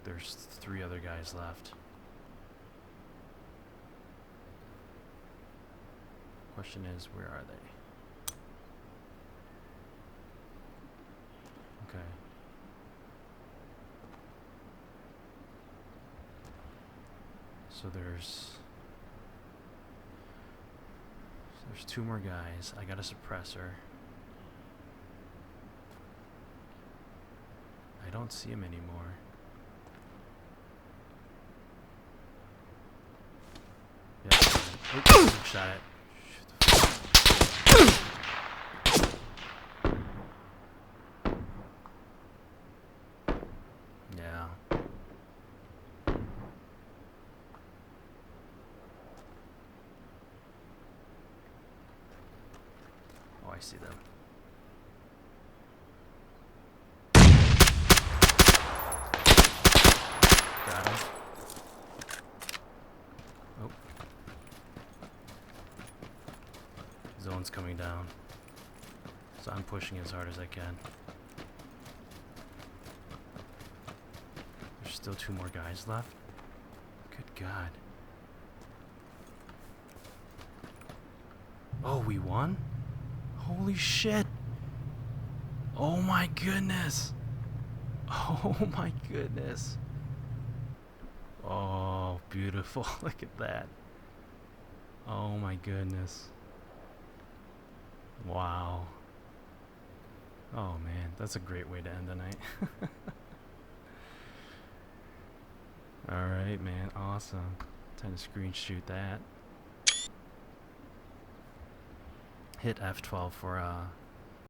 there's 3 other guys left. Question is, where are they? Okay. So there's 2 more guys. I got a suppressor. I don't see him anymore. Yeah. Oops, shot it. Yeah. Oh, I see them. Got him. Oh. Zone's coming down. So I'm pushing as hard as I can. There's still 2 more guys left. Good God. Oh, we won? Holy shit. Oh my goodness. Oh my goodness. Oh, beautiful. Look at that. Oh my goodness. Wow. Oh man, that's a great way to end the night. Alright, man. Awesome. Time to screen shoot that. Hit F12 for